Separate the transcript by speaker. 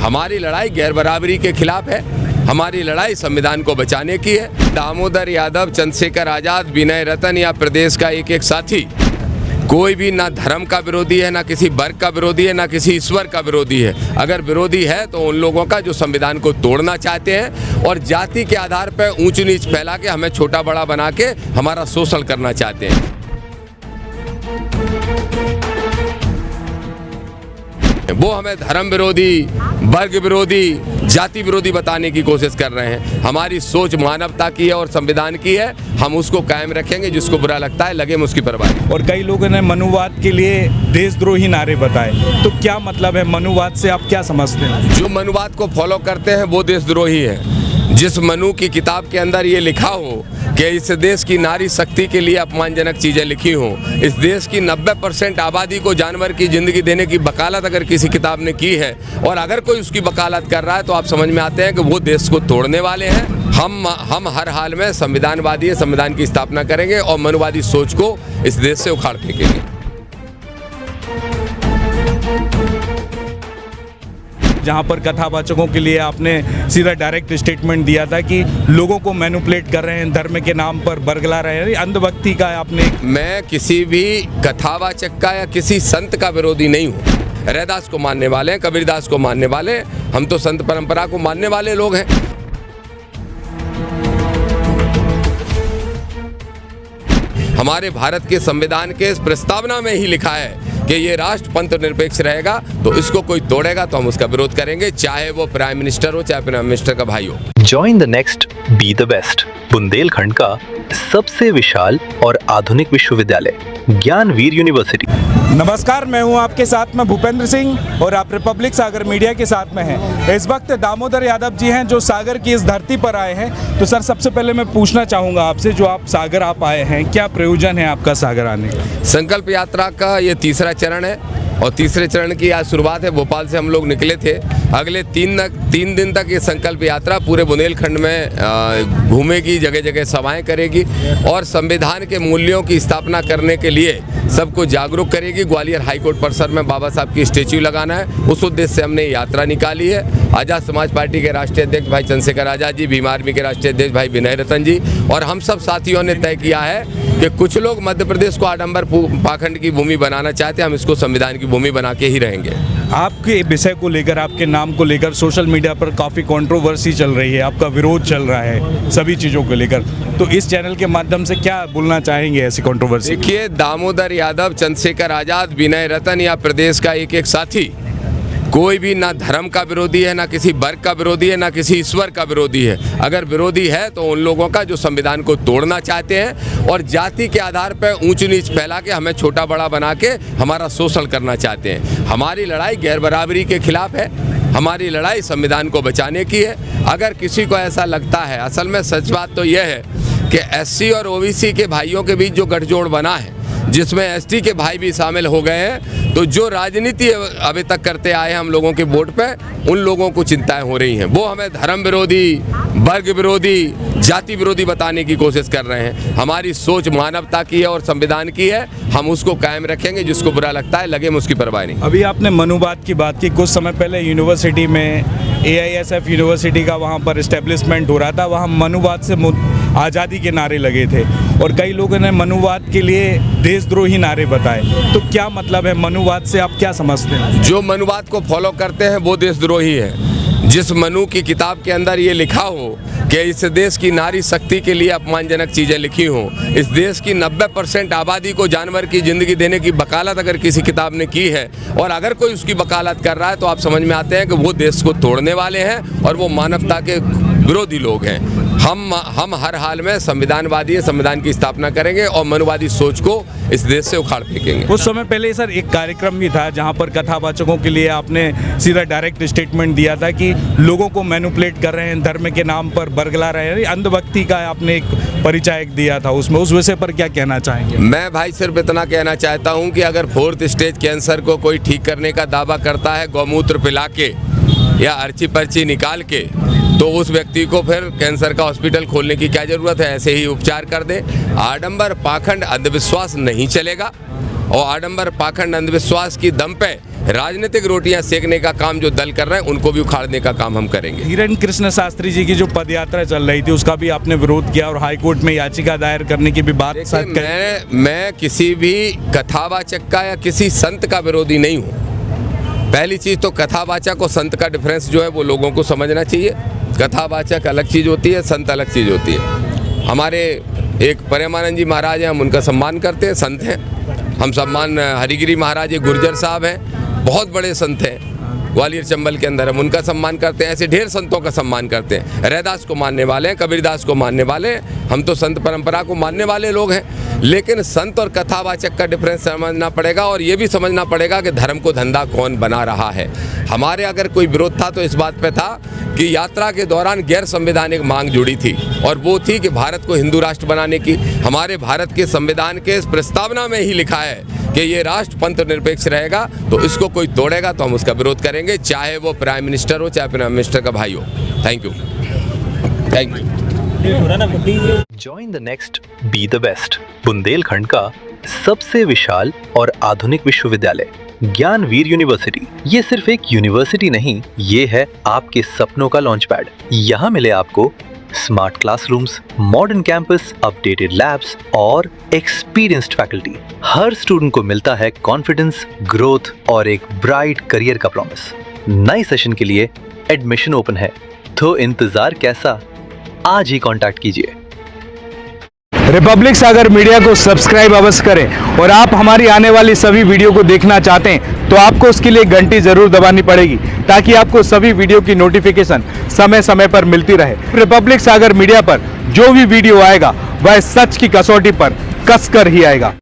Speaker 1: हमारी लड़ाई गैर बराबरी के खिलाफ है। हमारी लड़ाई संविधान को बचाने की है। दामोदर यादव, चंद्रशेखर आजाद, विनय रतन या प्रदेश का एक एक साथी कोई भी ना धर्म का विरोधी है, ना किसी वर्ग का विरोधी है, ना किसी ईश्वर का विरोधी है। अगर विरोधी है तो उन लोगों का जो संविधान को तोड़ना चाहते हैं और जाति के आधार पर ऊंच नीच फैला के हमें छोटा बड़ा बना के हमारा शोषण करना चाहते हैं। वो हमें धर्म विरोधी, वर्ग विरोधी, जाति विरोधी बताने की कोशिश कर रहे हैं। हमारी सोच मानवता की है और संविधान की है। हम उसको कायम रखेंगे। जिसको बुरा लगता है लगे में उसकी परवाह।
Speaker 2: और कई लोगों ने मनुवाद के लिए देशद्रोही नारे बताए, तो क्या मतलब है मनुवाद से, आप क्या समझते हैं?
Speaker 1: जो मनुवाद को फॉलो करते हैं वो देशद्रोही है। जिस मनु की किताब के अंदर ये लिखा हो कि इस देश की नारी शक्ति के लिए अपमानजनक चीज़ें लिखी हों, इस देश की 90% आबादी को जानवर की ज़िंदगी देने की वकालत अगर किसी किताब ने की है और अगर कोई उसकी वकालत कर रहा है तो आप समझ में आते हैं कि वो देश को तोड़ने वाले हैं। हम हर हाल में संविधानवादी है, संविधान की स्थापना करेंगे और मनुवादी सोच को इस देश से उखाड़ फेंकेंगे।
Speaker 2: जहां पर कथावाचकों के लिए आपने सीधा डायरेक्ट स्टेटमेंट दिया था कि लोगों को मैनिपुलेट कर रहे हैं, धर्म के नाम पर बरगला रहे हैं, अंधभक्ति का आपने।
Speaker 1: मैं किसी भी कथावाचक का या किसी संत का विरोधी नहीं हूँ। रैदास को मानने वाले हैं, कबीरदास को मानने वाले, हम तो संत परंपरा को मानने वाले लोग हैं। हमारे भारत के संविधान के इस प्रस्तावना में ही लिखा है कि ये राष्ट्र पंथ निरपेक्ष रहेगा, तो इसको कोई तोड़ेगा तो हम उसका विरोध करेंगे, चाहे वो प्राइम मिनिस्टर हो, चाहे प्राइम मिनिस्टर का भाई हो।
Speaker 3: Join the next, be the best. Bundelkhand का सबसे विशाल और आधुनिक विश्वविद्यालय ज्ञानवीर यूनिवर्सिटी।
Speaker 2: नमस्कार, मैं हूं आपके साथ में भूपेंद्र सिंह और आप रिपब्लिक सागर मीडिया के साथ में हैं। इस वक्त दामोदर यादव जी हैं जो सागर की इस धरती पर आए हैं। तो सर, सबसे पहले मैं पूछना चाहूँगा आपसे, जो आप सागर आप आए हैं, क्या प्रयोजन है आपका सागर आने का?
Speaker 1: संकल्प यात्रा का ये तीसरा चरण है और तीसरे चरण की आज शुरुआत है। भोपाल से हम लोग निकले थे। अगले तीन दिन तक ये संकल्प यात्रा पूरे बुंदेलखंड में घूमेगी, जगह जगह सभाएं करेगी और संविधान के मूल्यों की स्थापना करने के लिए सबको जागरूक करेगी। ग्वालियर हाईकोर्ट परिसर में बाबा साहब की स्टेच्यू लगाना है, उस उद्देश्य से हमने यात्रा निकाली है। आज़ाद समाज पार्टी के राष्ट्रीय अध्यक्ष भाई चंद्रशेखर आजाद जी, भीम आर्मी के राष्ट्रीय अध्यक्ष भाई विनय रतन जी और हम सब साथियों ने तय किया है कि कुछ लोग मध्य प्रदेश को आडंबर पाखंड की भूमि बनाना चाहते हैं, हम इसको संविधान की भूमि बना के ही रहेंगे।
Speaker 2: आपके विषय को लेकर, आपके नाम को लेकर सोशल मीडिया पर काफ़ी कंट्रोवर्सी चल रही है, आपका विरोध चल रहा है सभी चीज़ों को लेकर, तो इस चैनल के माध्यम से क्या बोलना चाहेंगे ऐसी कंट्रोवर्सी?
Speaker 1: देखिए, दामोदर यादव, चंद्रशेखर आजाद, विनय रतन या प्रदेश का एक एक साथी कोई भी ना धर्म का विरोधी है, ना किसी वर्ग का विरोधी है, ना किसी ईश्वर का विरोधी है। अगर विरोधी है तो उन लोगों का जो संविधान को तोड़ना चाहते हैं और जाति के आधार पर ऊंच नीच फैला के हमें छोटा बड़ा बना के हमारा शोषण करना चाहते हैं। हमारी लड़ाई गैर बराबरी के खिलाफ है। हमारी लड़ाई संविधान को बचाने की है। अगर किसी को ऐसा लगता है, असल में सच बात तो यह है कि एससी और ओबीसी के भाइयों के बीच जो गठजोड़ बना है, जिसमें एसटी के भाई भी शामिल हो गए हैं, तो जो राजनीति अभी तक करते आए हैं हम लोगों के वोट पे, उन लोगों को चिंताएं हो रही हैं। वो हमें धर्म विरोधी, वर्ग विरोधी, जाति विरोधी बताने की कोशिश कर रहे हैं। हमारी सोच मानवता की है और संविधान की है। हम उसको कायम रखेंगे। जिसको बुरा लगता है लगे में उसकी परवाह नहीं।
Speaker 2: अभी आपने मनुवाद की बात की। कुछ समय पहले यूनिवर्सिटी में AISF यूनिवर्सिटी का वहाँ पर इस्टेब्लिशमेंट हो रहा था, वहाँ मनुवाद से आज़ादी के नारे लगे थे और कई लोगों ने मनुवाद के लिए देशद्रोही नारे बताए, तो क्या मतलब है मनुवाद से, आप क्या समझते हैं?
Speaker 1: जो मनुवाद को फॉलो करते हैं वो देशद्रोही है। जिस मनु की किताब के अंदर ये लिखा हो कि इस देश की नारी शक्ति के लिए अपमानजनक चीज़ें लिखी हों, इस देश की 90% आबादी को जानवर की ज़िंदगी देने की वकालत अगर किसी किताब ने की है और अगर कोई उसकी वकालत कर रहा है तो आप समझ में आते हैं कि वो देश को तोड़ने वाले हैं और वो मानवता के विरोधी लोग हैं। हम हर हाल में संविधानवादी है, संविधान की स्थापना करेंगे और मनुवादी सोच को इस देश से उखाड़ फेंकेंगे।
Speaker 2: कुछ समय पहले सर एक कार्यक्रम भी था जहां पर कथावाचकों के लिए आपने सीधा डायरेक्ट स्टेटमेंट दिया था कि लोगों को मैनिपुलेट कर रहे हैं, धर्म के नाम पर बरगला रहे हैं, अंधभक्ति का आपने एक परिचय दिया था उसमें, उस विषय पर क्या कहना चाहेंगे?
Speaker 1: मैं भाई सिर्फ इतना कहना चाहता हूँ कि अगर 4th स्टेज कैंसर को कोई ठीक करने का दावा करता है गौमूत्र पिला के या अर्ची पर्ची निकाल के, तो उस व्यक्ति को फिर कैंसर का हॉस्पिटल खोलने की क्या ज़रूरत है? ऐसे ही उपचार कर दे। आडंबर पाखंड अंधविश्वास नहीं चलेगा और आडंबर पाखंड अंधविश्वास की दम पे राजनीतिक रोटियां सेकने का काम जो दल कर रहे हैं उनको भी उखाड़ने का काम हम करेंगे।
Speaker 2: धीरेन्द्र कृष्ण शास्त्री जी की जो पदयात्रा चल रही थी उसका भी आपने विरोध किया और हाईकोर्ट में याचिका दायर करने की भी बात
Speaker 1: मैं किसी भी कथावाचक का या किसी संत का विरोधी नहीं हूँ। पहली चीज़ तो कथावाचक और संत का डिफरेंस जो है वो लोगों को समझना चाहिए। कथावाचक अलग चीज़ होती है, संत अलग चीज़ होती है। हमारे एक प्रेमानंद जी महाराज हैं, हम उनका सम्मान करते हैं, संत हैं। हम सम्मान हरिगिरी महाराज एक गुर्जर साहब हैं, बहुत बड़े संत हैं, ग्वालियर चंबल के अंदर, हम उनका सम्मान करते हैं। ऐसे ढेर संतों का सम्मान करते हैं। रैदास को मानने वाले हैं, कबीरदास को मानने वाले हैं, हम तो संत परंपरा को मानने वाले लोग हैं। लेकिन संत और कथावाचक का डिफरेंस समझना पड़ेगा और ये भी समझना पड़ेगा कि धर्म को धंधा कौन बना रहा है। हमारे अगर कोई विरोध था तो इस बात पे था कि यात्रा के दौरान गैर संवैधानिक मांग जुड़ी थी और वो थी कि भारत को हिंदू राष्ट्र बनाने की। हमारे भारत के संविधान के प्रस्तावना में ही लिखा है कि ये राष्ट्र पंथ निरपेक्ष रहेगा, तो इसको कोई तोड़ेगा तो हम उसका विरोध करेंगे, चाहे वो प्राइम मिनिस्टर हो चाहे प्राइम मिनिस्टर का भाई हो। Thank you, thank you.
Speaker 3: Join the next be the best, Bundelkhand का सबसे विशाल और आधुनिक विश्वविद्यालय ज्ञानवीर यूनिवर्सिटी। ये सिर्फ एक यूनिवर्सिटी नहीं, ये है आपके सपनों का लॉन्च पैड। यहाँ मिले आपको smart classrooms, modern campus, updated labs और एक्सपीरियंस्ड फैकल्टी। हर स्टूडेंट को मिलता है कॉन्फिडेंस, ग्रोथ और एक ब्राइट करियर का प्रॉमिस। नए सेशन के लिए एडमिशन ओपन है, तो इंतजार कैसा, आज ही कांटेक्ट कीजिए।
Speaker 2: रिपब्लिक सागर मीडिया को सब्सक्राइब अवश्य करें और आप हमारी आने वाली सभी वीडियो को देखना चाहते हैं तो आपको उसके लिए घंटी जरूर दबानी पड़ेगी ताकि आपको सभी वीडियो की नोटिफिकेशन समय समय पर मिलती रहे। रिपब्लिक सागर मीडिया पर जो भी वीडियो आएगा वह सच की कसौटी पर कसकर ही आएगा।